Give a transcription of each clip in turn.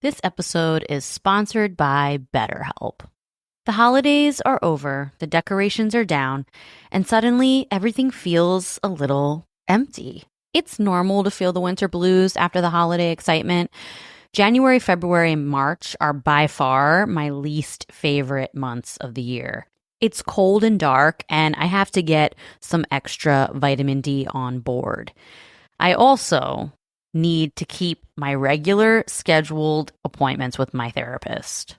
This episode is sponsored by BetterHelp. The holidays are over, the decorations are down, and suddenly everything feels a little empty. It's normal to feel the winter blues after the holiday excitement. January, February, and March are by far my least favorite months of the year. It's cold and dark, and I have to get some extra vitamin D on board. I also need to keep my regular scheduled appointments with my therapist.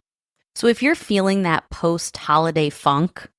So if you're feeling that post-holiday funk,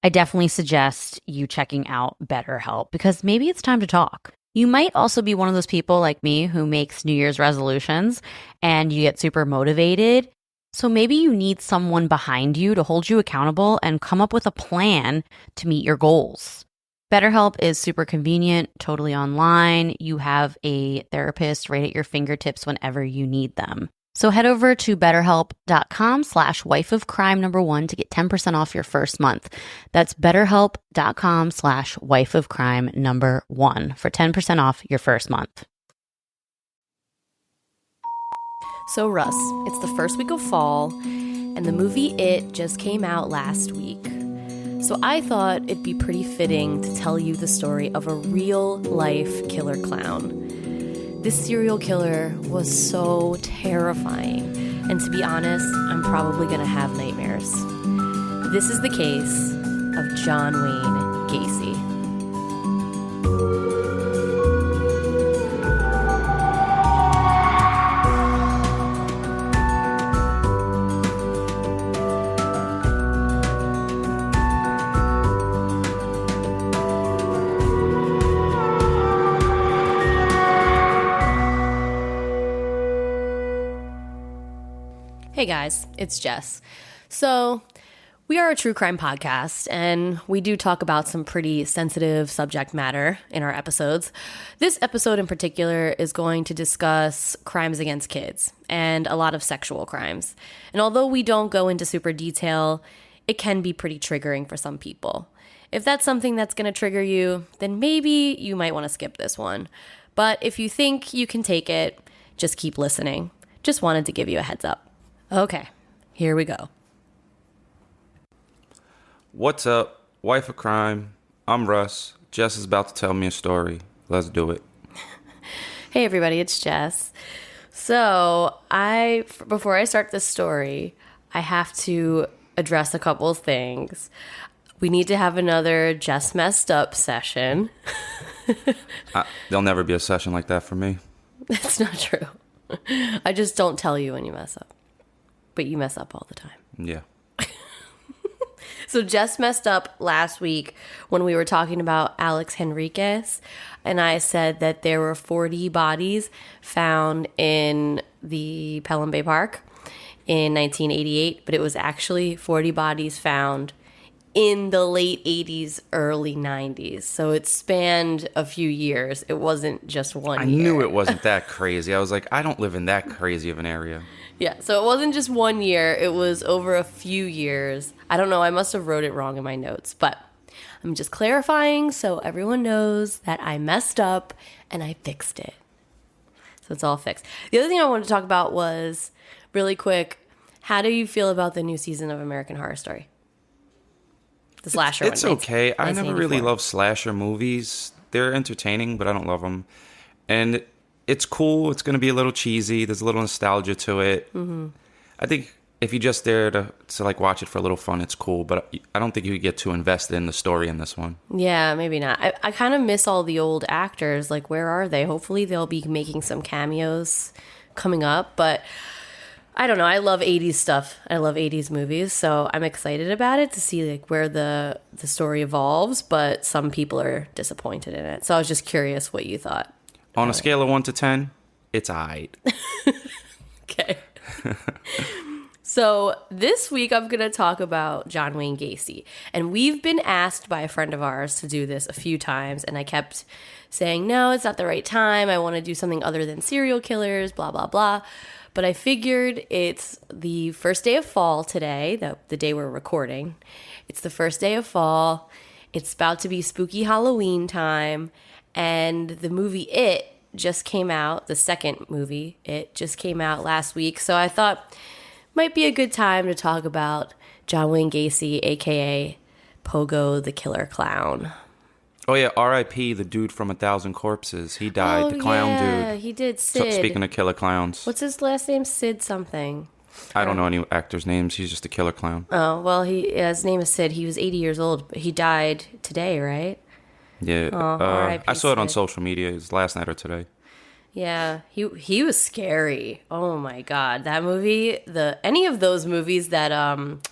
I definitely suggest you checking out BetterHelp because maybe it's time to talk. You might also be one of those people like me who makes New Year's resolutions and you get super motivated. So maybe you need someone behind you to hold you accountable and come up with a plan to meet your goals. BetterHelp is super convenient, totally online. You have a therapist right at your fingertips whenever you need them. So head over to betterhelp.com/wifeofcrime1 to get 10% off your first month. That's betterhelp.com/wifeofcrime1 for 10% off your first month. So Russ, it's the first week of fall, and the movie It just came out last week. So I thought it'd be pretty fitting to tell you the story of a real-life killer clown. This serial killer was so terrifying, and to be honest, I'm probably gonna have nightmares. This is the case of John Wayne Gacy. Hey guys, it's Jess. So, we are a true crime podcast, and we do talk about some pretty sensitive subject matter in our episodes. This episode in particular is going to discuss crimes against kids and a lot of sexual crimes. And although we don't go into super detail, it can be pretty triggering for some people. If that's something that's going to trigger you, then maybe you might want to skip this one. But if you think you can take it, just keep listening. Just wanted to give you a heads up. Okay, here we go. What's up, wife of crime? I'm Russ. Jess is about to tell me a story. Let's do it. Hey everybody, it's Jess. So before I start this story, I have to address a couple of things. We need to have another Jess Messed Up session. There'll never be a session like that for me. That's not true. I just don't tell you when you mess up. But you mess up all the time. Yeah. So Jess messed up last week when we were talking about Alex Henriquez, and I said that there were 40 bodies found in the Pelham Bay Park in 1988, but it was actually 40 bodies found in the late 80s, early 90s. So it spanned a few years. It wasn't just one year. I knew it wasn't that crazy. I was like, I don't live in that crazy of an area. Yeah, so it wasn't just 1 year. It was over a few years. I don't know. I must have wrote it wrong in my notes, but I'm just clarifying so everyone knows that I messed up and I fixed it. So it's all fixed. The other thing I wanted to talk about was, really quick, how do you feel about the new season of American Horror Story? The slasher one. It's okay. I never really 1984. loved slasher movies. They're entertaining, but I don't love them. And it's cool. It's going to be a little cheesy. There's a little nostalgia to it. Mm-hmm. I think if you're just there to like watch it for a little fun, it's cool. But I don't think you get too invested in the story in this one. Yeah, maybe not. I kind of miss all the old actors. Like, where are they? Hopefully they'll be making some cameos coming up. But I don't know. I love 80s stuff. I love 80s movies. So I'm excited about it to see like where the story evolves. But some people are disappointed in it. So I was just curious what you thought. On a scale of 1 to 10, it's aight. Okay. So this week I'm going to talk about John Wayne Gacy. And we've been asked by a friend of ours to do this a few times. And I kept saying, no, it's not the right time. I want to do something other than serial killers, blah, blah, blah. But I figured it's the first day of fall today, the day we're recording. It's the first day of fall. It's about to be spooky Halloween time. And the movie It just came out. The second movie, It, just came out last week. So I thought might be a good time to talk about John Wayne Gacy, a.k.a. Pogo the Killer Clown. Oh, yeah, R.I.P. the dude from 1,000 Corpses. He died, the clown dude. Yeah, he did, Sid. So, speaking of killer clowns. What's his last name? Sid something. I don't know any actors' names. He's just a killer clown. Oh, well, his name is Sid. He was 80 years old, but he died today, right? Yeah. R.I.P. I saw it on Sid. social media. It was last night or today. Yeah, he was scary. Oh my God, that movie, any of those movies that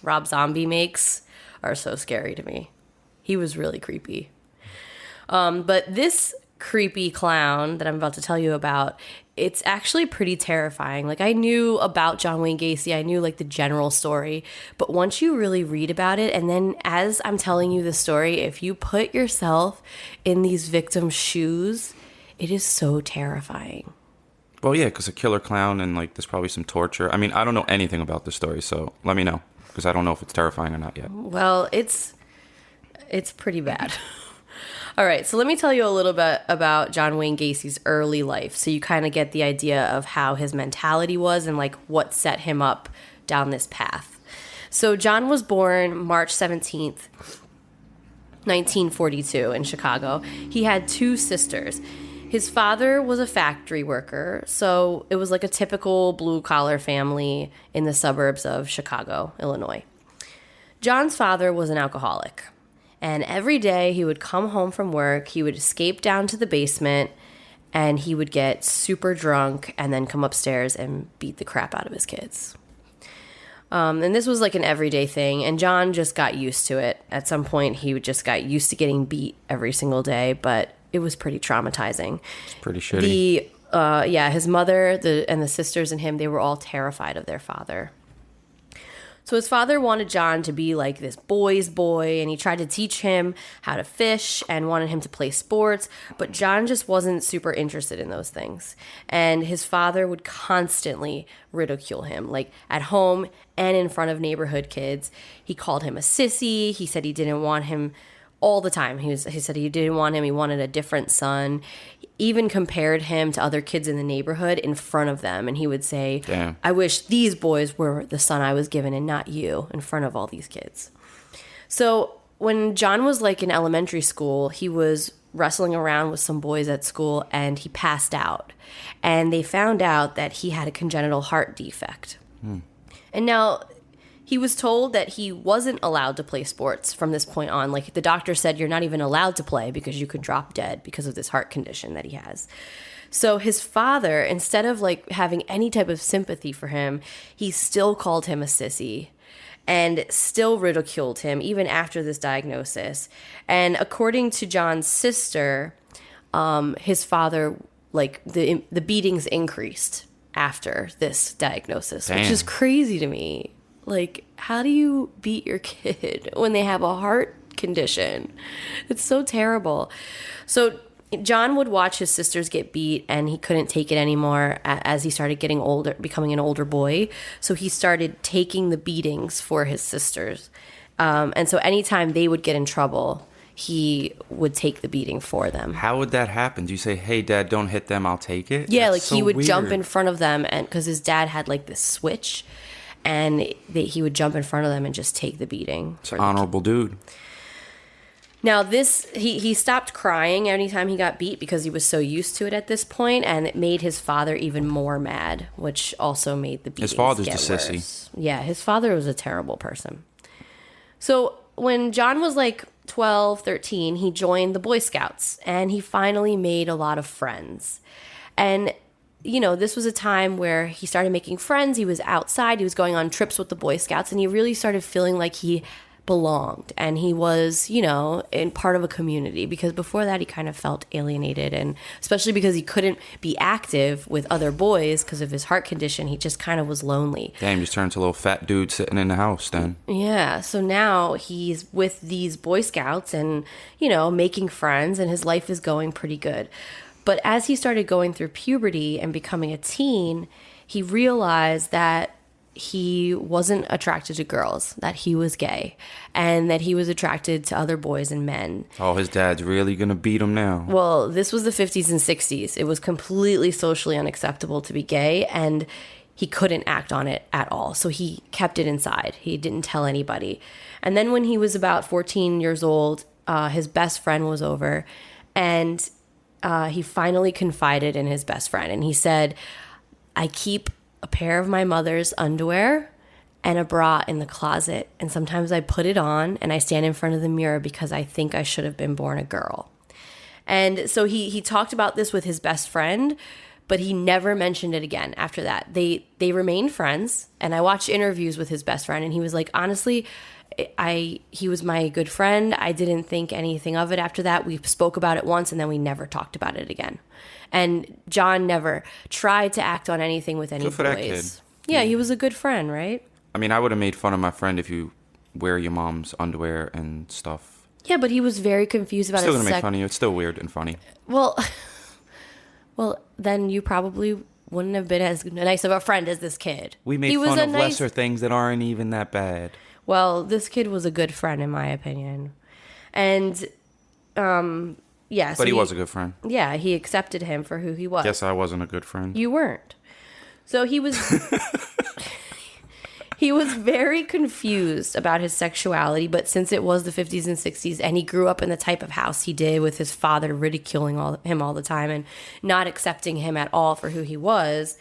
Rob Zombie makes are so scary to me. He was really creepy. But this creepy clown that I'm about to tell you about, it's actually pretty terrifying. Like, I knew about John Wayne Gacy. I knew like the general story, but once you really read about it, and then as I'm telling you the story, if you put yourself in these victims' shoes, it is so terrifying. Well, yeah, because a killer clown and like there's probably some torture. I mean, I don't know anything about the story, so let me know because I don't know if it's terrifying or not yet. Well, it's pretty bad. All right, so let me tell you a little bit about John Wayne Gacy's early life so you kind of get the idea of how his mentality was and like what set him up down this path. So John was born March 17th, 1942 in Chicago. He had two sisters. His father was a factory worker, so it was like a typical blue-collar family in the suburbs of Chicago, Illinois. John's father was an alcoholic, and every day he would come home from work, he would escape down to the basement, and he would get super drunk and then come upstairs and beat the crap out of his kids. And this was like an everyday thing, and John just got used to it. At some point, he just got used to getting beat every single day, but it was pretty traumatizing. It's pretty shitty. His mother and the sisters and him, they were all terrified of their father. So his father wanted John to be like this boy's boy, and he tried to teach him how to fish and wanted him to play sports, but John just wasn't super interested in those things. And his father would constantly ridicule him, like at home and in front of neighborhood kids. He called him a sissy. He said he didn't want him all the time. He said he didn't want him. He wanted a different son. He even compared him to other kids in the neighborhood in front of them. And he would say, Damn. I wish these boys were the son I was given and not you, in front of all these kids. So when John was like in elementary school, he was wrestling around with some boys at school and he passed out. And they found out that he had a congenital heart defect. And now he was told that he wasn't allowed to play sports from this point on. Like the doctor said, you're not even allowed to play because you could drop dead because of this heart condition that he has. So his father, instead of like having any type of sympathy for him, he still called him a sissy and still ridiculed him even after this diagnosis. And according to John's sister, his father, like the beatings increased after this diagnosis, Damn. which is crazy to me. Like, how do you beat your kid when they have a heart condition? It's so terrible. So John would watch his sisters get beat, and he couldn't take it anymore as he started getting older, becoming an older boy. So he started taking the beatings for his sisters. And so anytime they would get in trouble, he would take the beating for them. How would that happen? Do you say, hey, Dad, don't hit them, I'll take it? Yeah, That's like he would weird. jump in front of them, and because his dad had like this switch, and he would jump in front of them and just take the beating. It's an honorable dude. Now he stopped crying anytime he got beat because he was so used to it at this point, and it made his father even more mad, which also made the beatings His father's get the sissy. worse. Yeah, his father was a terrible person. So when John was like 12, 13, he joined the Boy Scouts, and he finally made a lot of friends. And you know, this was a time where he started making friends. He was outside. He was going on trips with the Boy Scouts, and he really started feeling like he belonged and he was, you know, in part of a community, because before that he kind of felt alienated, and especially because he couldn't be active with other boys because of his heart condition, he just kind of was lonely. Damn, just turned to a little fat dude sitting in the house then. Yeah, so now he's with these Boy Scouts and, you know, making friends, and his life is going pretty good. But as he started going through puberty and becoming a teen, he realized that he wasn't attracted to girls, that he was gay, and that he was attracted to other boys and men. Oh, his dad's really gonna beat him now. Well, this was the 50s and 60s. It was completely socially unacceptable to be gay, and he couldn't act on it at all. So he kept it inside. He didn't tell anybody. And then when he was about 14 years old, his best friend was over, and he finally confided in his best friend. And he said, I keep a pair of my mother's underwear and a bra in the closet, and sometimes I put it on and I stand in front of the mirror because I think I should have been born a girl. And so he talked about this with his best friend, but he never mentioned it again after that. They remained friends, and I watched interviews with his best friend, and he was like, honestly, he was my good friend. I didn't think anything of it after that. We spoke about it once, and then we never talked about it again. And John never tried to act on anything with any Good for boys. that kid. Yeah, he was a good friend, right? I mean, I would have made fun of my friend if you wear your mom's underwear and stuff. Yeah, but he was very confused about Still his gonna make fun of you. It's still weird and funny. Well, then you probably wouldn't have been as nice of a friend as this kid. We made fun of lesser things that aren't even that bad. Well, this kid was a good friend, in my opinion. And, yeah. So But he was a good friend. Yeah, he accepted him for who he was. Guess I wasn't a good friend. You weren't. So he was... He was very confused about his sexuality, but since it was the 50s and 60s and he grew up in the type of house he did with his father ridiculing him all the time and not accepting him at all for who he was,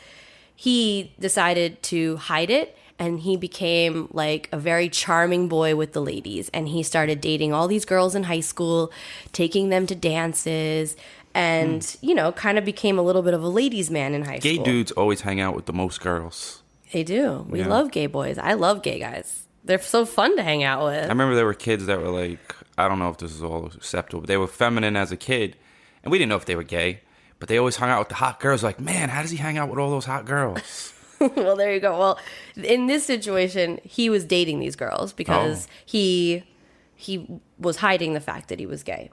he decided to hide it, and he became like a very charming boy with the ladies, and he started dating all these girls in high school, taking them to dances, and, kind of became a little bit of a ladies' man in high school. Gay dudes always hang out with the most girls. They do. We love gay boys. I love gay guys. They're so fun to hang out with. I remember there were kids that were like, I don't know if this is all acceptable, but they were feminine as a kid, and we didn't know if they were gay, but they always hung out with the hot girls. Like, man, how does he hang out with all those hot girls? Well, there you go. Well, in this situation, he was dating these girls because he was hiding the fact that he was gay.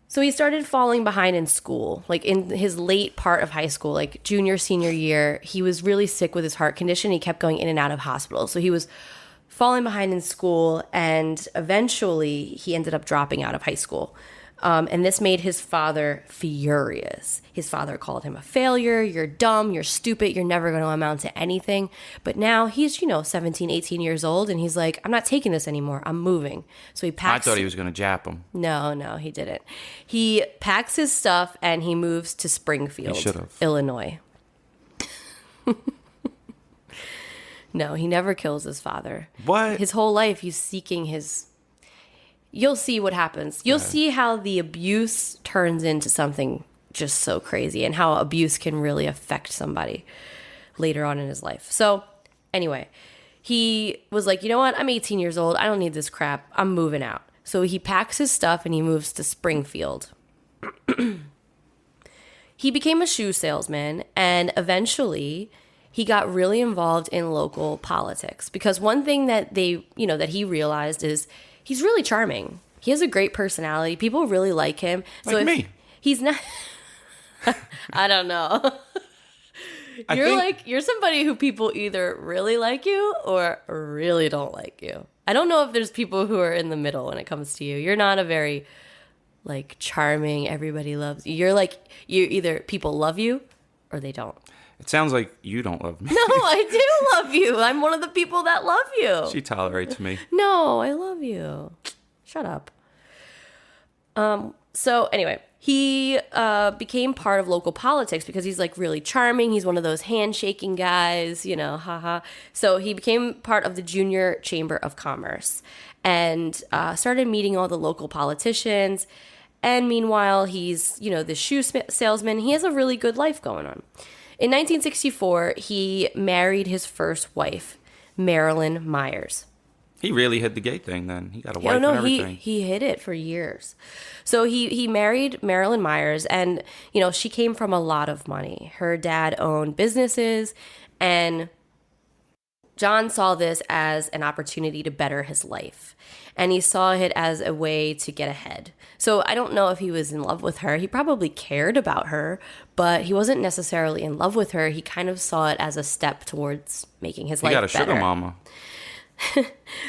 So he started falling behind in school, like in his late part of high school, like junior, senior year. He was really sick with his heart condition. He kept going in and out of hospitals. So he was falling behind in school, and eventually he ended up dropping out of high school. And this made his father furious. His father called him a failure. You're dumb. You're stupid. You're never going to amount to anything. But now he's, 17, 18 years old. And he's like, I'm not taking this anymore. I'm moving. So he packs. I thought he was going to jap him. No, he didn't. He packs his stuff and he moves to Springfield, Illinois. No, he never kills his father. What? His whole life he's seeking his... You'll see what happens. You'll see how the abuse turns into something just so crazy, and how abuse can really affect somebody later on in his life. So anyway, he was like, you know what? I'm 18 years old. I don't need this crap. I'm moving out. So he packs his stuff and he moves to Springfield. He became a shoe salesman, and eventually he got really involved in local politics, because one thing that that he realized is he's really charming. He has a great personality. People really like him. Like so me. He's not... I don't know. You're somebody who people either really like you or really don't like you. I don't know if there's people who are in the middle when it comes to you. You're not a very charming, everybody loves you. You either people love you or they don't. It sounds like you don't love me. No, I do love you. I'm one of the people that love you. She tolerates me. No, I love you. Shut up. So anyway, he became part of local politics because he's really charming. He's one of those handshaking guys, haha. So he became part of the Junior Chamber of Commerce and started meeting all the local politicians. And meanwhile, he's, the shoe salesman. He has a really good life going on. In 1964, he married his first wife, Marilyn Myers. He really hid the gay thing then. He got a wife and everything. He hid it for years. So he married Marilyn Myers, and, she came from a lot of money. Her dad owned businesses, and John saw this as an opportunity to better his life, and he saw it as a way to get ahead. So I don't know if he was in love with her. He probably cared about her, but he wasn't necessarily in love with her. He kind of saw it as a step towards making his life better. He got a sugar mama.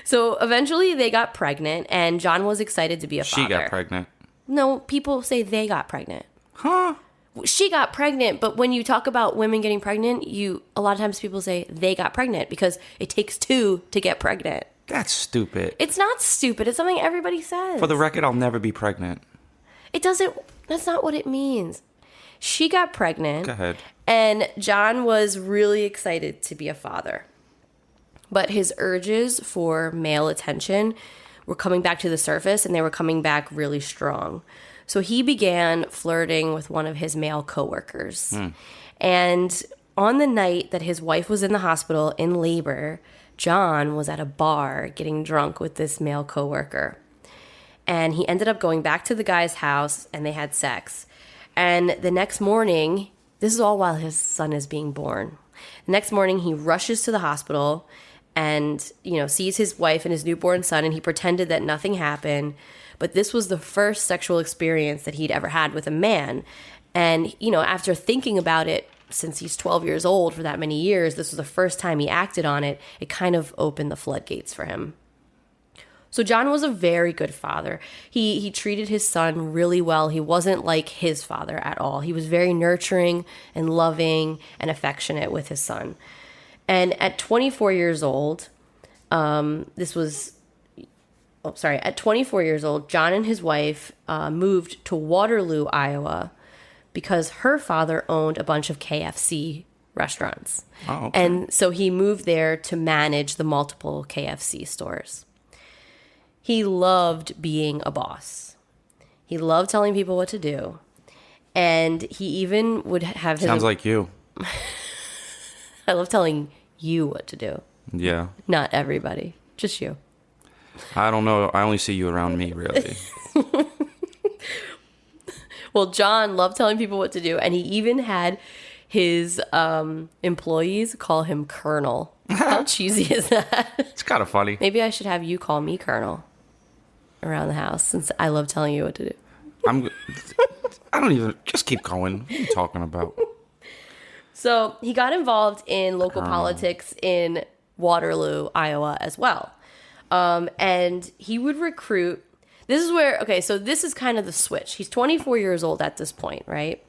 So eventually they got pregnant, and John was excited to be a father. She got pregnant. No, people say they got pregnant. Huh? She got pregnant, but when you talk about women getting pregnant, a lot of times people say they got pregnant because it takes two to get pregnant. That's stupid. It's not stupid. It's something everybody says. For the record, I'll never be pregnant. That's not what it means. She got pregnant. Go ahead. And John was really excited to be a father. But his urges for male attention were coming back to the surface, and they were coming back really strong. So he began flirting with one of his male coworkers. And on the night that his wife was in the hospital in labor, John was at a bar getting drunk with this male coworker. And he ended up going back to the guy's house, and they had sex. And the next morning, this is all while his son is being born. The next morning, he rushes to the hospital and, sees his wife and his newborn son, and he pretended that nothing happened. But this was the first sexual experience that he'd ever had with a man. And, after thinking about it since he's 12 years old for that many years, this was the first time he acted on it. It kind of opened the floodgates for him. So John was a very good father. He treated his son really well. He wasn't like his father at all. He was very nurturing and loving and affectionate with his son. And at 24 years old, at 24 years old, John and his wife moved to Waterloo, Iowa, because her father owned a bunch of KFC restaurants. Oh, okay. And so he moved there to manage the multiple KFC stores. He loved being a boss. He loved telling people what to do. And he even would have his... Sounds like you. I love telling you what to do. Yeah. Not everybody. Just you. I don't know. I only see you around me, really. Well, John loved telling people what to do, and he even had his employees call him Colonel. How cheesy is that? It's kind of funny. Maybe I should have you call me Colonel around the house, since I love telling you what to do. I don't even... Just keep going. What are you talking about? So he got involved in local politics in Waterloo, Iowa as well. And he would recruit... This is where... Okay, so this is kind of the switch. He's 24 years old at this point, right?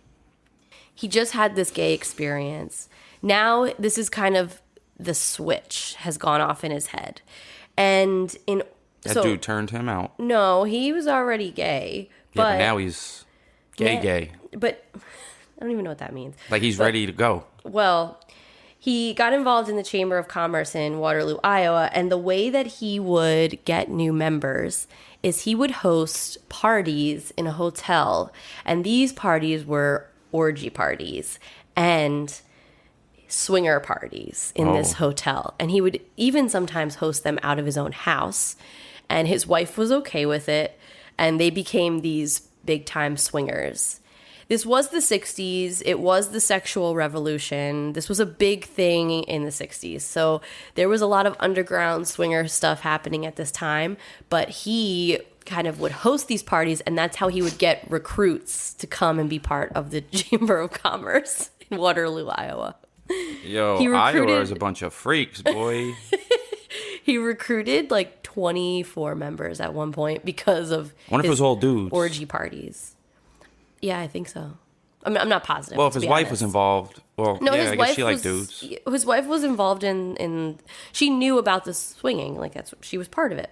He just had this gay experience. Now this is kind of the switch has gone off in his head. And That dude turned him out. No, he was already gay. But now he's gay. But I don't even know what that means. Like he's ready to go. Well, he got involved in the Chamber of Commerce in Waterloo, Iowa, and the way that he would get new members is he would host parties in a hotel, and these parties were orgy parties and swinger parties in this hotel. And he would even sometimes host them out of his own house, and his wife was okay with it, and they became these big-time swingers. This was the 60s. It was the sexual revolution. This was a big thing in the 60s. So there was a lot of underground swinger stuff happening at this time, but he kind of would host these parties, and that's how he would get recruits to come and be part of the Chamber of Commerce in Waterloo, Iowa. Yo, Iowa is a bunch of freaks, boy. He recruited like 24 members at one point because of I wonder if it was all dudes. Orgy parties. Yeah, I think so. I'm not positive. Well, if his wife was involved, I guess she liked dudes. His wife was involved in. She knew about the swinging, like she was part of it.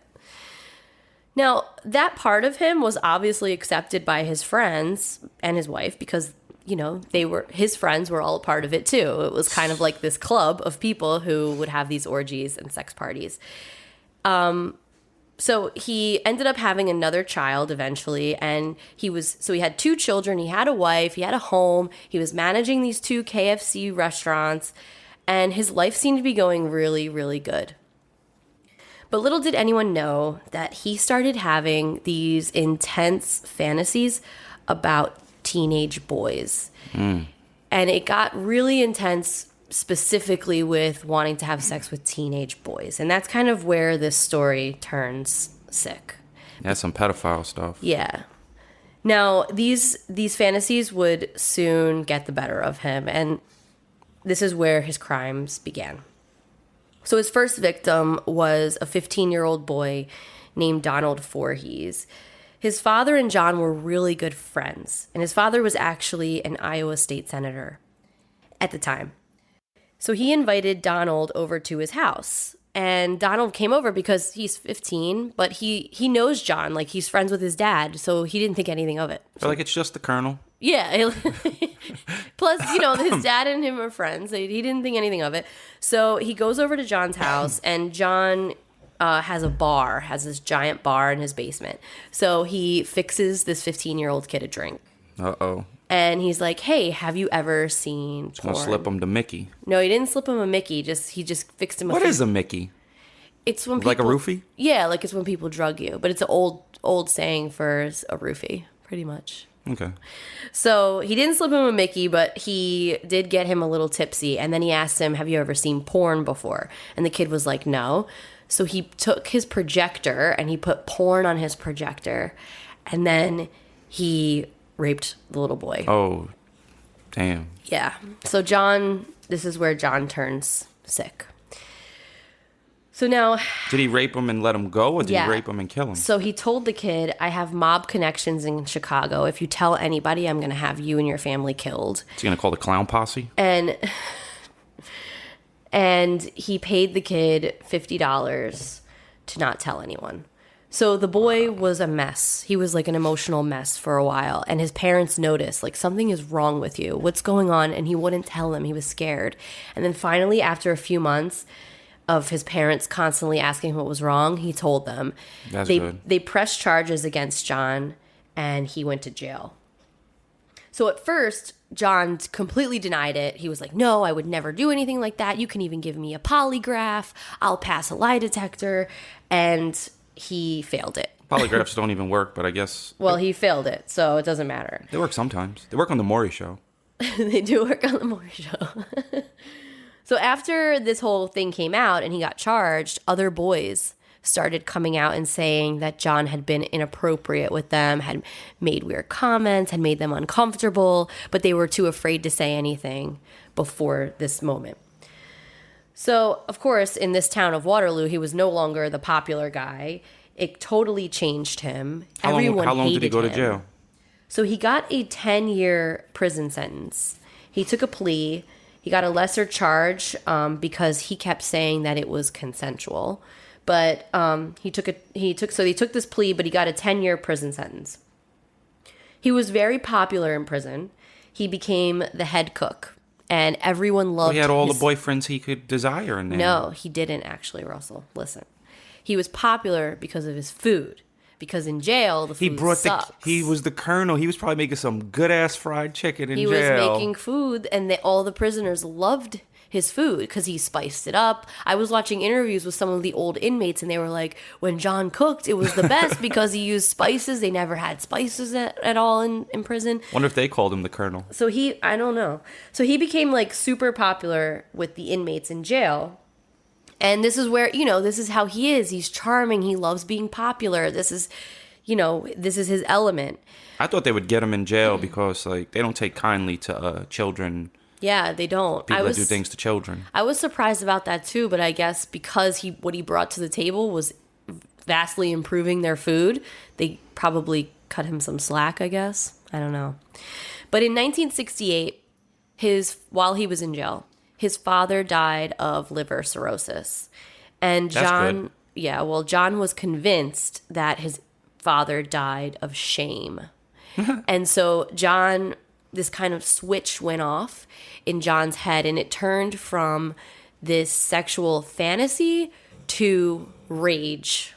Now, that part of him was obviously accepted by his friends and his wife because his friends were all a part of it too. It was kind of like this club of people who would have these orgies and sex parties. So he ended up having another child eventually, and he had 2 children, he had a wife, he had a home, he was managing these 2 KFC restaurants, and his life seemed to be going really, really good. But little did anyone know that he started having these intense fantasies about teenage boys. And it got really intense specifically with wanting to have sex with teenage boys. And that's kind of where this story turns sick. That's some pedophile stuff. Yeah. Now, these fantasies would soon get the better of him, and this is where his crimes began. So his first victim was a 15-year-old boy named Donald Voorhees. His father and John were really good friends, and his father was actually an Iowa state senator at the time. So he invited Donald over to his house. And Donald came over because he's 15, but he knows John, like he's friends with his dad, so he didn't think anything of it. So like it's just the colonel. Yeah. Plus, his dad and him are friends. He didn't think anything of it. So he goes over to John's house, and John has this giant bar in his basement. So he fixes this 15-year-old kid a drink. Uh-oh. And he's like, hey, have you ever seen porn? Gonna slip him to Mickey. No, he didn't slip him a Mickey. He just fixed him a... What is a Mickey? It's when people... Like a roofie? Yeah, like it's when people drug you. But it's an old saying for a roofie, pretty much. Okay. So he didn't slip him a Mickey, but he did get him a little tipsy. And then he asked him, have you ever seen porn before? And the kid was like, no. So he took his projector and he put porn on his projector. And then he raped the little boy. Oh, damn. Yeah. So this is where John turns sick. So now... Did he rape him and let him go, or did he rape him and kill him? So he told the kid, I have mob connections in Chicago. If you tell anybody, I'm going to have you and your family killed. Is he going to call the clown posse? And he paid the kid $50 to not tell anyone. So the boy was a mess. He was like an emotional mess for a while. And his parents noticed, like, something is wrong with you. What's going on? And he wouldn't tell them. He was scared. And then finally, after a few months of his parents constantly asking what was wrong, he told them. That's good. They pressed charges against John, and he went to jail. So at first, John completely denied it. He was like, no, I would never do anything like that. You can even give me a polygraph. I'll pass a lie detector. And he failed it. Polygraphs don't even work, but I guess... Well, he failed it, so it doesn't matter. They work sometimes. They work on the Maury Show. They do work on the Maury Show. So after this whole thing came out and he got charged, other boys started coming out and saying that John had been inappropriate with them, had made weird comments, had made them uncomfortable, but they were too afraid to say anything before this moment. So, of course, in this town of Waterloo, he was no longer the popular guy. It totally changed him. How long did he go to jail? So he got a 10-year prison sentence. He took a plea. He got a lesser charge because he kept saying that it was consensual. But he took this plea, but he got a 10-year prison sentence. He was very popular in prison. He became the head cook. And everyone loved him. He had all the boyfriends he could desire in there. No, he didn't actually, Russell. Listen. He was popular because of his food. Because in jail, the food sucks. He was the colonel. He was probably making some good-ass fried chicken in jail. He was making food, and all the prisoners loved his food because he spiced it up. I was watching interviews with some of the old inmates, and they were like, when John cooked, it was the best because he used spices. They never had spices at all in prison. Wonder if they called him the colonel. So I don't know. So he became like super popular with the inmates in jail. And this is where, this is how he is. He's charming. He loves being popular. This is his element. I thought they would get him in jail because, like, they don't take kindly to children. Yeah, they don't. People that do things to children. I was surprised about that too, but I guess because what he brought to the table was vastly improving their food, they probably cut him some slack, I guess. I don't know. But in 1968, while he was in jail, his father died of liver cirrhosis. And John, John was convinced that his father died of shame. And so this kind of switch went off in John's head, and it turned from this sexual fantasy to rage.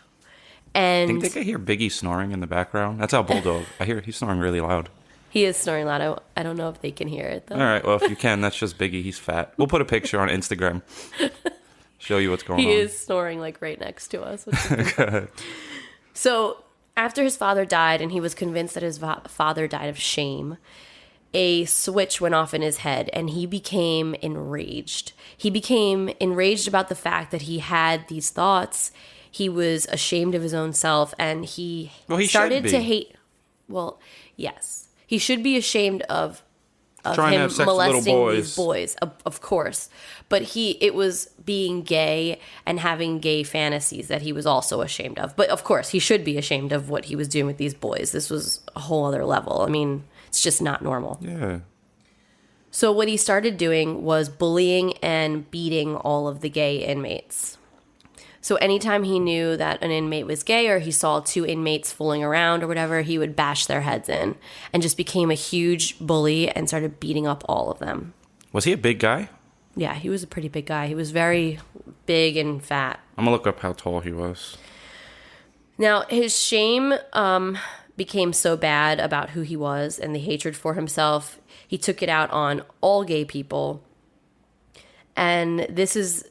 And I think I hear Biggie snoring in the background. That's our bulldog. I hear he's snoring really loud. He is snoring loud. I don't know if they can hear it, though. All right. Well, if you can, that's just Biggie. He's fat. We'll put a picture on Instagram. Show you what's going on. He is snoring, like, right next to us. So after his father died, and he was convinced that his father died of shame, a switch went off in his head and he became enraged. He became enraged about the fact that he had these thoughts. He was ashamed of his own self, and he started to hate. Well, yes. He should be ashamed of trying him to have sex molesting with these boys, of course. But it was being gay and having gay fantasies that he was also ashamed of. But of course, he should be ashamed of what he was doing with these boys. This was a whole other level. I mean, it's just not normal. Yeah. So what he started doing was bullying and beating all of the gay inmates. So anytime he knew that an inmate was gay or he saw two inmates fooling around or whatever, he would bash their heads in and just became a huge bully and started beating up all of them. Was he a big guy? Yeah, he was a pretty big guy. He was very big and fat. I'm going to look up how tall he was. Now, his shame became so bad about who he was and the hatred for himself, he took it out on all gay people. And this is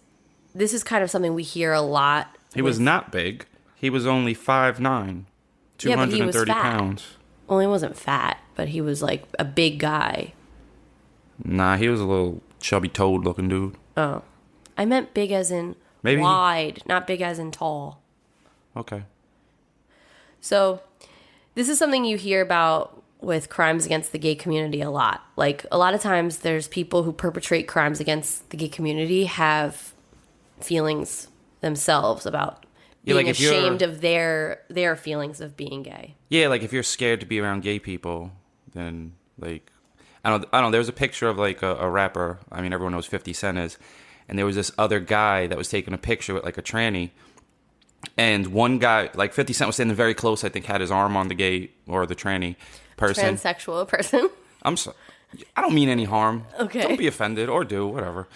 kind of something we hear a lot. He was not big. He was only 5'9", 230 pounds. Well, he wasn't fat, but he was like a big guy. Nah, he was a little chubby toad looking dude. Oh. I meant big as in wide, not big as in tall. Okay. So this is something you hear about with crimes against the gay community a lot. Like, a lot of times there's people who perpetrate crimes against the gay community have feelings themselves about being ashamed of their feelings of being gay. Yeah, like if you're scared to be around gay people, then like I don't know. There was a picture of like a rapper. I mean, everyone knows 50 Cent is, and there was this other guy that was taking a picture with like a tranny, and one guy, like 50 Cent, was standing very close. I think had his arm on the gay or the tranny person, transsexual person. I'm sorry, I don't mean any harm. Okay, don't be offended or do whatever.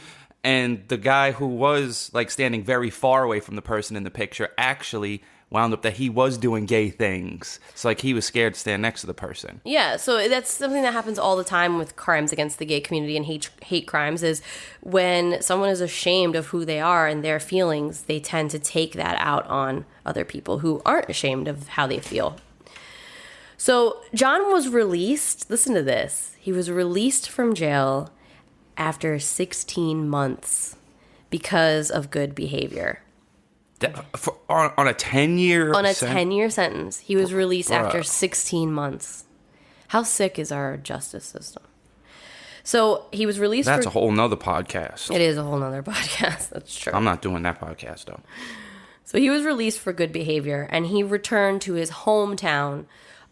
And the guy who was like standing very far away from the person in the picture actually wound up that he was doing gay things. So like he was scared to stand next to the person. Yeah, so that's something that happens all the time with crimes against the gay community and hate crimes is when someone is ashamed of who they are and their feelings, they tend to take that out on other people who aren't ashamed of how they feel. So John was released. Listen to this. He was released from jail after 16 months because of good behavior. On a 10-year On a 10-year sentence. He was released after 16 months. How sick is our justice system? So he was released. That's a whole nother podcast. It is a whole nother podcast. That's true. I'm not doing that podcast, though. So he was released for good behavior, and he returned to his hometown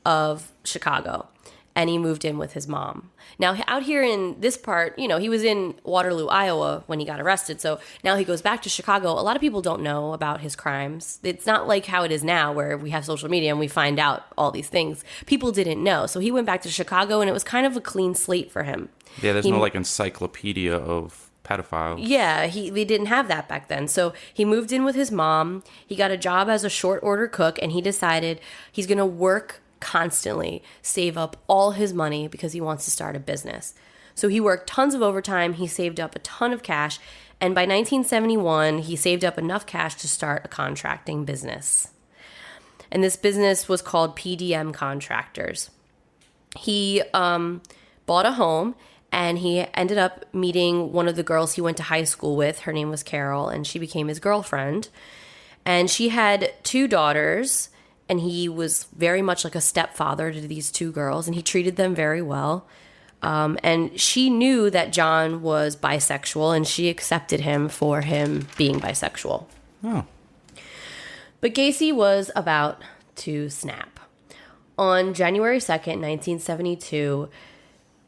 of Chicago. And he moved in with his mom. Now, out here in this part, he was in Waterloo, Iowa when he got arrested. So now he goes back to Chicago. A lot of people don't know about his crimes. It's not like how it is now where we have social media and we find out all these things. People didn't know. So he went back to Chicago and it was kind of a clean slate for him. Yeah, there's no like encyclopedia of pedophiles. Yeah, they didn't have that back then. So he moved in with his mom. He got a job as a short order cook and he decided he's going to work constantly, save up all his money because he wants to start a business. So he worked tons of overtime, he saved up a ton of cash, and by 1971, he saved up enough cash to start a contracting business. And this business was called PDM Contractors. He bought a home, and he ended up meeting one of the girls he went to high school with. Her name was Carol, and she became his girlfriend. And she had 2 daughters, and he was very much like a stepfather to these 2 girls, and he treated them very well. And she knew that John was bisexual, and she accepted him for him being bisexual. Oh. But Gacy was about to snap. On January 2nd, 1972,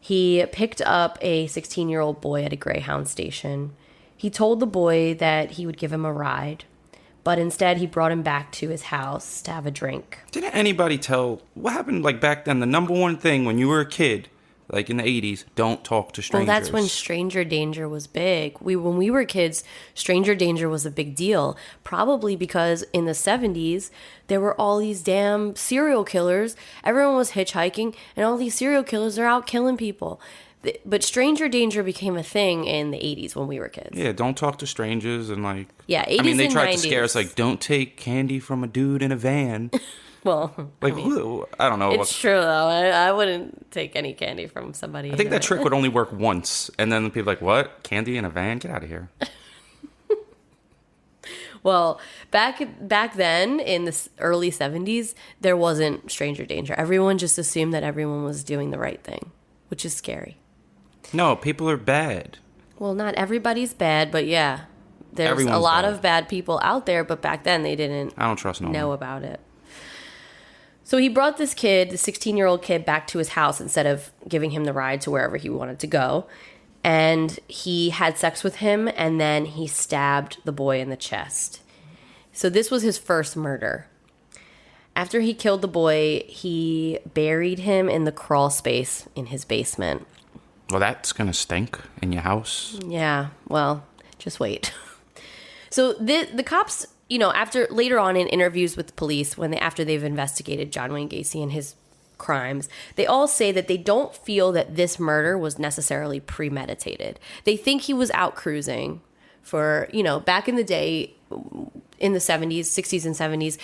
he picked up a 16-year-old boy at a Greyhound station. He told the boy that he would give him a ride, but instead he brought him back to his house to have a drink. Didn't anybody tell what happened like back then? The number one thing when you were a kid, like in the 80s, don't talk to strangers. Well, that's when stranger danger was big. When we were kids, stranger danger was a big deal. Probably because in the 70s, there were all these damn serial killers. Everyone was hitchhiking, and all these serial killers are out killing people. But stranger danger became a thing in the 80s when we were kids. Yeah, don't talk to strangers and like... Yeah, 80s I mean, they and tried 90s. to scare us like, don't take candy from a dude in a van. Well, Like, I don't know. it's true, though. I wouldn't take any candy from somebody. I think that trick would only work once. And then people are like, what? Candy in a van? Get out of here. Well, back then, in the early 70s, there wasn't stranger danger. Everyone just assumed that everyone was doing the right thing, which is scary. No, people are bad. Well, not everybody's bad, but yeah. There's Everyone's a lot bad. of bad people out there, but back then they didn't I don't trust no one. know about it. So he brought this kid, the 16-year-old kid, back to his house instead of giving him the ride to wherever he wanted to go. And he had sex with him, and then he stabbed the boy in the chest. So this was his first murder. After he killed the boy, he buried him in the crawl space in his basement. Well, that's going to stink in your house. Yeah, well, just wait. So the cops, after later on in interviews with the police, after they've investigated John Wayne Gacy and his crimes, they all say that they don't feel that this murder was necessarily premeditated. They think he was out cruising for, back in the day, in the 70s, 60s and 70s,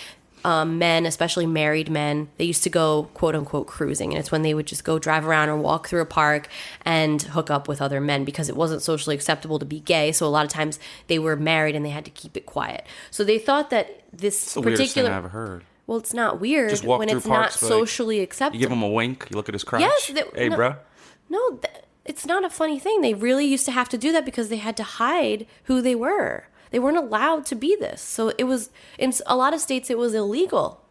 men, especially married men, they used to go, quote unquote, cruising. And it's when they would just go drive around or walk through a park and hook up with other men because it wasn't socially acceptable to be gay. So a lot of times they were married and they had to keep it quiet. So they thought that this It's the weirdest thing I've ever heard. Well, it's not weird Just walk when through it's not parks, like, socially acceptable. You give him a wink, you look at his crotch. Yes, hey, no, bruh. No, it's not a funny thing. They really used to have to do that because they had to hide who they were. They weren't allowed to be this. So it was, in a lot of states, it was illegal.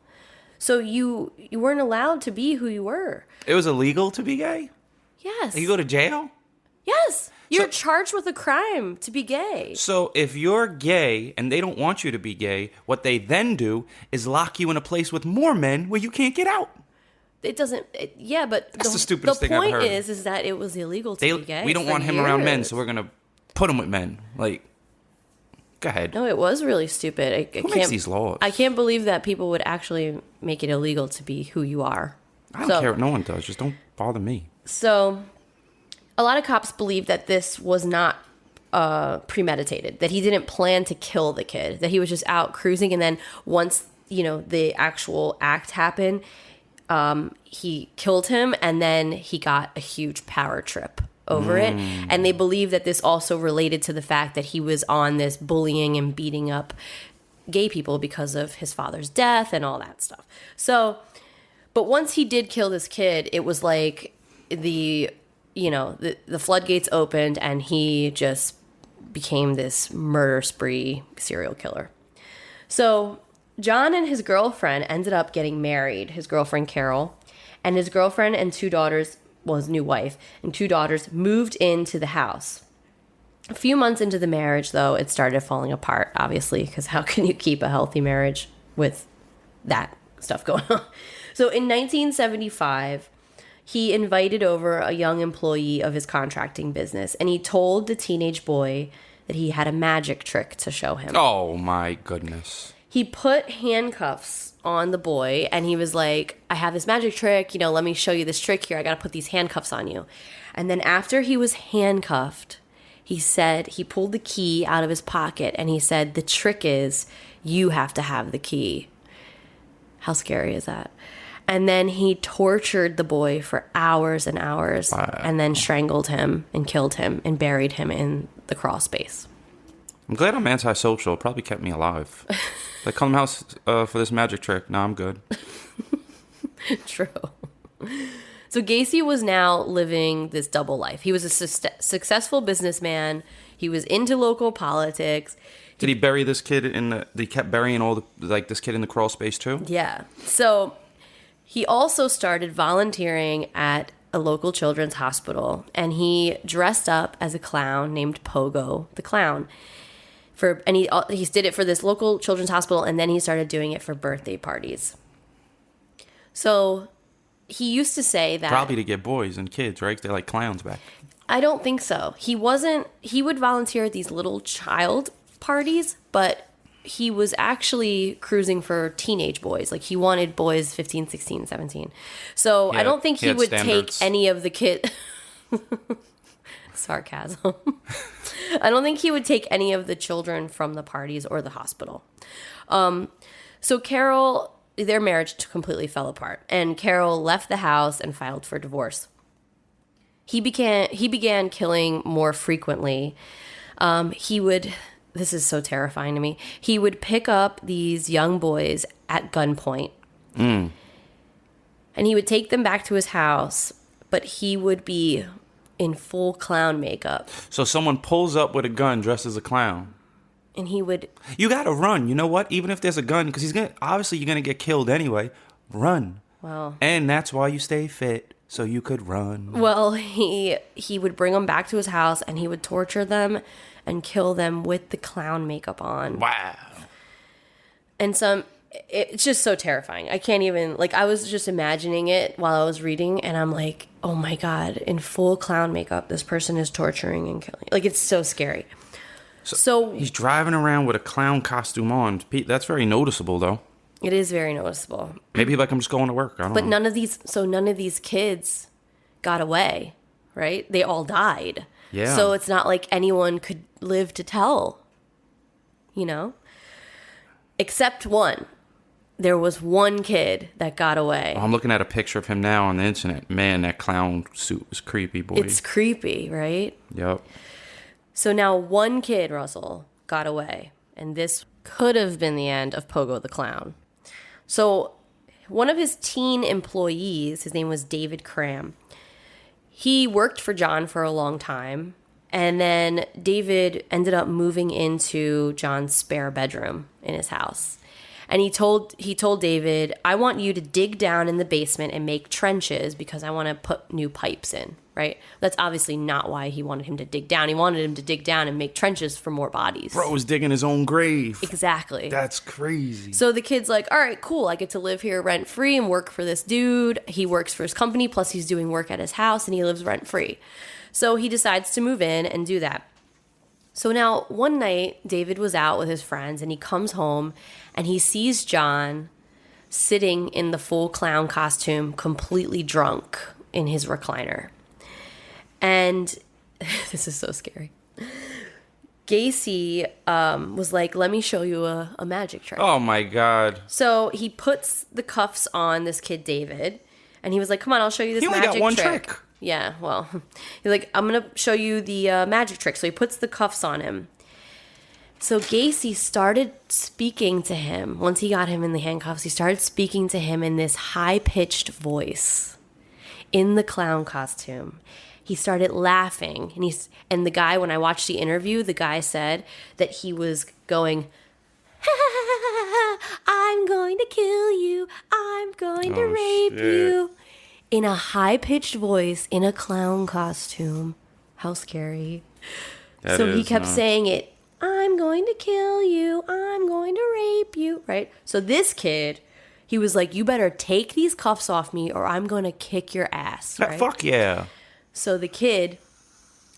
So you weren't allowed to be who you were. It was illegal to be gay? Yes. You go to jail? Yes. You're charged with a crime to be gay. So if you're gay and they don't want you to be gay, what they then do is lock you in a place with more men where you can't get out. It doesn't. But That's the stupidest thing I've heard. The point is that it was illegal to be gay. We don't want him around men, so we're gonna put him with men. Like, go ahead. No, it was really stupid. Who makes these laws? I can't believe that people would actually make it illegal to be who you are. I don't care what no one does. Just don't bother me. So, a lot of cops believe that this was not premeditated, that he didn't plan to kill the kid, that he was just out cruising, and then once, the actual act happened, he killed him, and then he got a huge power trip over it. And they believe that this also related to the fact that he was on this bullying and beating up gay people because of his father's death and all that stuff. So, but once he did kill this kid, it was like the floodgates opened and he just became this murder spree serial killer. So John and his girlfriend ended up getting married, his girlfriend Carol, and his girlfriend and two daughters, well, his new wife, and two daughters moved into the house. A few months into the marriage, though, it started falling apart, obviously, because how can you keep a healthy marriage with that stuff going on? So in 1975, he invited over a young employee of his contracting business, and he told the teenage boy that he had a magic trick to show him. Oh, my goodness. He put handcuffs on the boy, and he was like, I have this magic trick, let me show you this trick here. I got to put these handcuffs on you. And then after he was handcuffed, he said, he pulled the key out of his pocket, and he said, the trick is you have to have the key. How scary is that? And then he tortured the boy for hours and hours, and then strangled him and killed him and buried him in the crawl space. I'm glad I'm antisocial. It probably kept me alive. Like, come house for this magic trick. No, I'm good. True. So Gacy was now living this double life. He was a successful businessman. He was into local politics. Did he bury this kid he kept burying this kid in the crawl space too? Yeah. So he also started volunteering at a local children's hospital, and he dressed up as a clown named Pogo the Clown. He did it for this local children's hospital, and then he started doing it for birthday parties. So he used to say that... Probably to get boys and kids, right? They're like clowns back. I don't think so. He would volunteer at these little child parties, but he was actually cruising for teenage boys. Like, he wanted boys 15, 16, 17. So I don't think he would standards. take any of the kids... Sarcasm. I don't think he would take any of the children from the parties or the hospital. So Carol their marriage completely fell apart, and Carol left the house and filed for divorce. He began killing more frequently. This is so terrifying to me. He would pick up these young boys at gunpoint. And he would take them back to his house, but he would be in full clown makeup. So someone pulls up with a gun dressed as a clown. And he would... You gotta run. You know what? Even if there's a gun, because obviously you're gonna get killed anyway. Run. Wow. And that's why you stay fit, so you could run. Well, he would bring them back to his house, and he would torture them and kill them with the clown makeup on. Wow. And it's just so terrifying. I can't even, like, I was just imagining it while I was reading, and I'm like, oh my God, in full clown makeup, this person is torturing and killing. Like, it's so scary. So he's driving around with a clown costume on. Pete, that's very noticeable, though. It is very noticeable. Maybe like I'm just going to work. I don't know. But none of these kids got away, right? They all died. Yeah. So it's not like anyone could live to tell, except one. There was one kid that got away. I'm looking at a picture of him now on the internet. Man, that clown suit was creepy, boy. It's creepy, right? Yep. So now one kid, Russell, got away. And this could have been the end of Pogo the Clown. So one of his teen employees, his name was David Cram. He worked for John for a long time. And then David ended up moving into John's spare bedroom in his house. And he told David, I want you to dig down in the basement and make trenches because I want to put new pipes in, right? That's obviously not why he wanted him to dig down. He wanted him to dig down and make trenches for more bodies. Bro was digging his own grave. Exactly. That's crazy. So the kid's like, all right, cool. I get to live here rent free and work for this dude. He works for his company, plus he's doing work at his house and he lives rent free. So he decides to move in and do that. So now one night, David was out with his friends and he comes home and he sees John sitting in the full clown costume, completely drunk in his recliner. And this is so scary. Gacy was like, let me show you a magic trick. Oh my God. So he puts the cuffs on this kid, David, and he was like, come on, I'll show you this magic trick. He only got one trick. Yeah, well, he's like, I'm going to show you the magic trick. So he puts the cuffs on him. So Gacy started speaking to him. Once he got him in the handcuffs, he started speaking to him in this high-pitched voice in the clown costume. He started laughing. And the guy, when I watched the interview, the guy said that he was going, I'm going to kill you. I'm going to rape you. In a high-pitched voice, in a clown costume. How scary. So he kept saying it, I'm going to kill you. I'm going to rape you. Right? So this kid, he was like, you better take these cuffs off me or I'm going to kick your ass. Right? Fuck yeah. So the kid,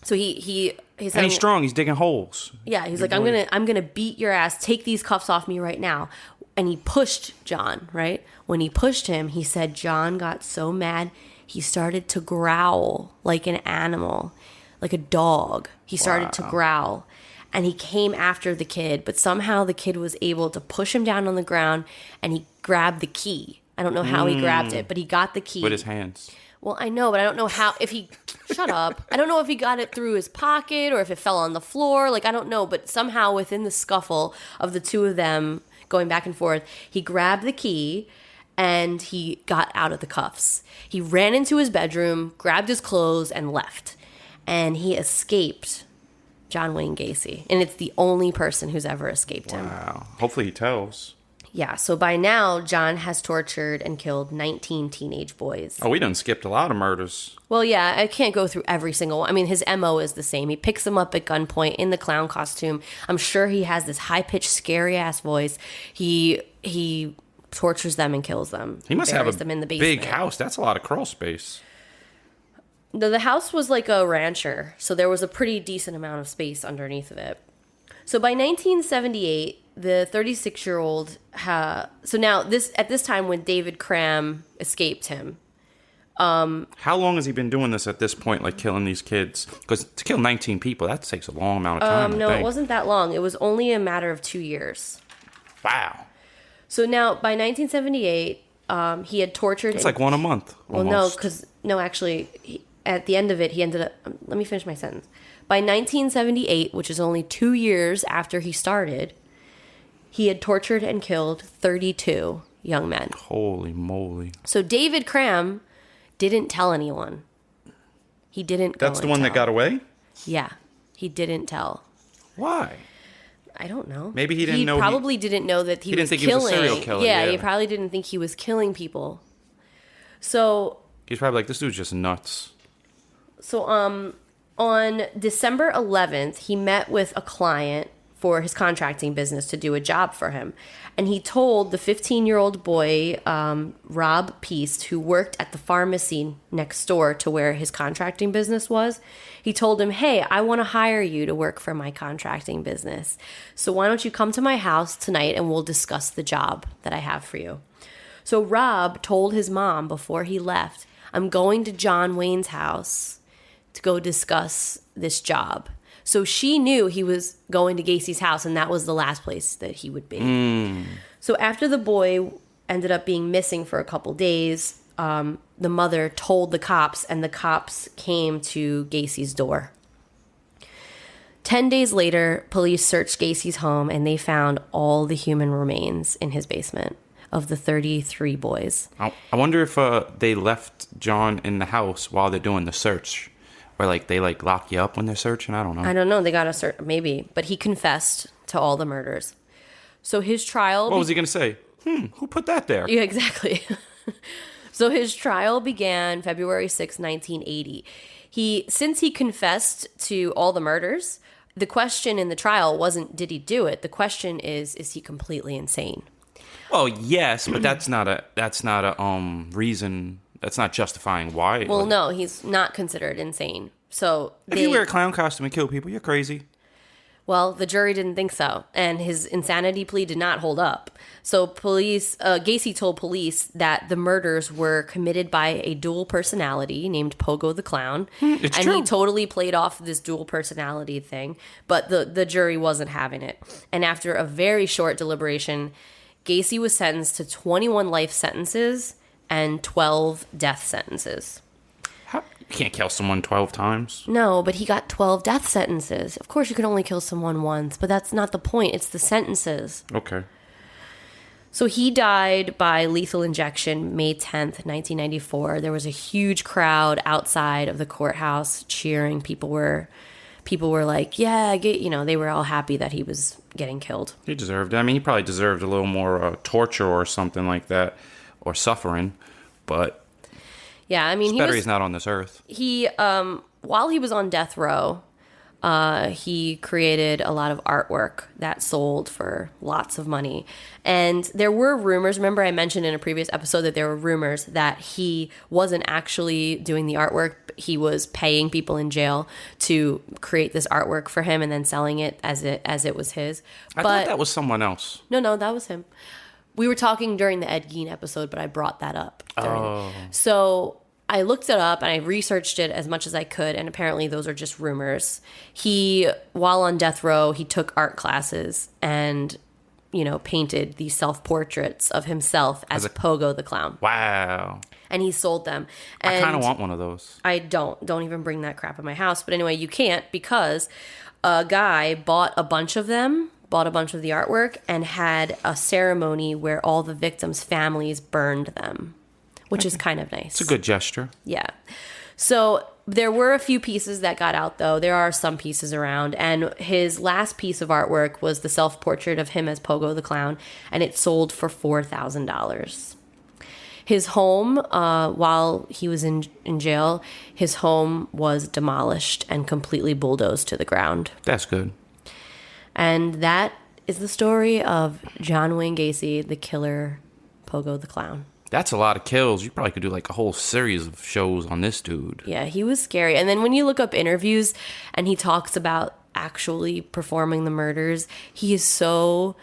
he's and he's strong. He's digging holes. Yeah, he's like, I'm gonna beat your ass. Take these cuffs off me right now. And he pushed John, right? When he pushed him, he said John got so mad, he started to growl like an animal, like a dog. He started to growl. And he came after the kid, but somehow the kid was able to push him down on the ground and he grabbed the key. I don't know how he grabbed it, but he got the key. With his hands. Well, I know, but I don't know how, shut up. I don't know if he got it through his pocket or if it fell on the floor. Like, I don't know, but somehow within the scuffle of the two of them going back and forth, he grabbed the key and he got out of the cuffs. He ran into his bedroom, grabbed his clothes, and left. And he escaped John Wayne Gacy. And it's the only person who's ever escaped him. Wow. Hopefully he tells. Yeah, so by now, John has tortured and killed 19 teenage boys. Oh, we done skipped a lot of murders. Well, yeah, I can't go through every single one. I mean, his MO is the same. He picks them up at gunpoint in the clown costume. I'm sure he has this high-pitched, scary-ass voice. He tortures them and kills them. He must have a them in the big house. That's a lot of crawl space. The house was like a rancher, so there was a pretty decent amount of space underneath of it. So by 1978... the 36-year-old, so now at this time when David Cram escaped him. How long has he been doing this at this point, like killing these kids? Because to kill 19 people, that takes a long amount of time. No, it wasn't that long. It was only a matter of 2 years. Wow. So now, by 1978, he had tortured... It's like one a month, almost. Actually, at the end of it, he ended up... let me finish my sentence. By 1978, which is only 2 years after he started, he had tortured and killed 32 young men. Holy moly. So David Cram didn't tell anyone. He didn't go That's the one that got away? Yeah, he didn't tell. Why? I don't know. Maybe he didn't know. He probably didn't know that he was didn't think killing. he was a serial killer. Yeah, he probably didn't think he was killing people. So he's probably like, this dude's just nuts. So on December 11th, he met with a client for his contracting business to do a job for him. And he told the 15-year-old boy, Rob Peast, who worked at the pharmacy next door to where his contracting business was, he told him, hey, I want to hire you to work for my contracting business. So why don't you come to my house tonight and we'll discuss the job that I have for you. So Rob told his mom before he left, I'm going to John Wayne's house to go discuss this job. So she knew he was going to Gacy's house, and that was the last place that he would be. So after the boy ended up being missing for a couple days, the mother told the cops, and the cops came to Gacy's door. 10 days later, police searched Gacy's home, and they found all the human remains in his basement of the 33 boys. I wonder if they left John in the house while they're doing the search. Or, they, lock you up when they're searching? I don't know. I don't know. They got a search, maybe. But he confessed to all the murders. So his trial... What was he going to say? Who put that there? Yeah, exactly. So his trial began February 6, 1980. Since he confessed to all the murders, the question in the trial wasn't, did he do it? The question is he completely insane? Well, yes, but that's not a reason... That's not justifying why. Well, no, he's not considered insane. So if you wear a clown costume and kill people, you're crazy. Well, the jury didn't think so, and his insanity plea did not hold up. So Gacy told police that the murders were committed by a dual personality named Pogo the Clown. It's and true. He totally played off this dual personality thing, but the jury wasn't having it. And after a very short deliberation, Gacy was sentenced to 21 life sentences and 12 death sentences. You can't kill someone 12 times. No, but he got 12 death sentences. Of course, you can only kill someone once, but that's not the point. It's the sentences. Okay. So he died by lethal injection May 10th, 1994. There was a huge crowd outside of the courthouse cheering. People were like, yeah, they were all happy that he was getting killed. He deserved it. I mean, he probably deserved a little more torture or something like that. Or suffering, but yeah, I mean, he's not on this earth. He, while he was on death row, he created a lot of artwork that sold for lots of money. And there were rumors, remember I mentioned in a previous episode that there were rumors that he wasn't actually doing the artwork. He was paying people in jail to create this artwork for him and then selling it as it was his. I thought that was someone else. No, that was him. We were talking during the Ed Gein episode, but I brought that up. So I looked it up and I researched it as much as I could, and apparently those are just rumors. While on death row, he took art classes and, painted these self-portraits of himself as Pogo the Clown. Wow. And he sold them. And I kind of want one of those. I don't. Don't even bring that crap in my house. But anyway, you can't because a guy bought a bunch of them. Bought a bunch of the artwork and had a ceremony where all the victims' families burned them, which is kind of nice. It's a good gesture. Yeah. So there were a few pieces that got out, though. There are some pieces around. And his last piece of artwork was the self-portrait of him as Pogo the Clown, and it sold for $4,000. His home, while he was in jail, his home was demolished and completely bulldozed to the ground. That's good. And that is the story of John Wayne Gacy, the killer, Pogo the Clown. That's a lot of kills. You probably could do a whole series of shows on this dude. Yeah, he was scary. And then when you look up interviews and he talks about actually performing the murders, he is so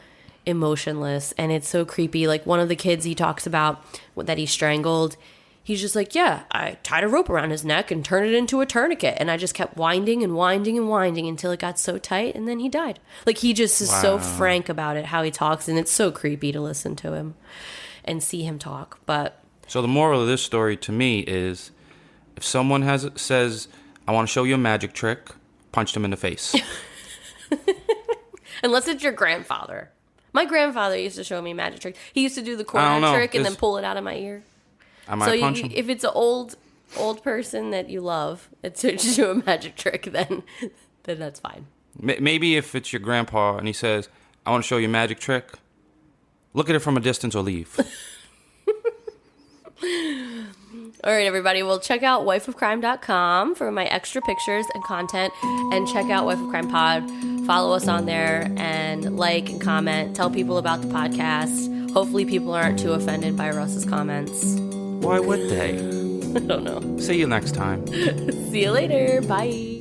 emotionless and it's so creepy. Like one of the kids he talks about that he strangled, he's just like, yeah, I tied a rope around his neck and turned it into a tourniquet. And I just kept winding and winding and winding until it got so tight. And then he died. Like, he just is so frank about it, how he talks. And it's so creepy to listen to him and see him talk. But so the moral of this story to me is, if someone says, I want to show you a magic trick, punch them in the face. Unless it's your grandfather. My grandfather used to show me magic tricks. He used to do the corner trick and then pull it out of my ear. I might punch him. If it's an old person that you love, it's to do a magic trick, then that's fine. Maybe if it's your grandpa and he says, I want to show you a magic trick, look at it from a distance or leave. All right, everybody. Well, check out wifeofcrime.com for my extra pictures and content, and check out Wife of Crime Pod. Follow us on there and like and comment. Tell people about the podcast. Hopefully people aren't too offended by Russ's comments. Why would they? I don't know. See you next time. See you later. Bye.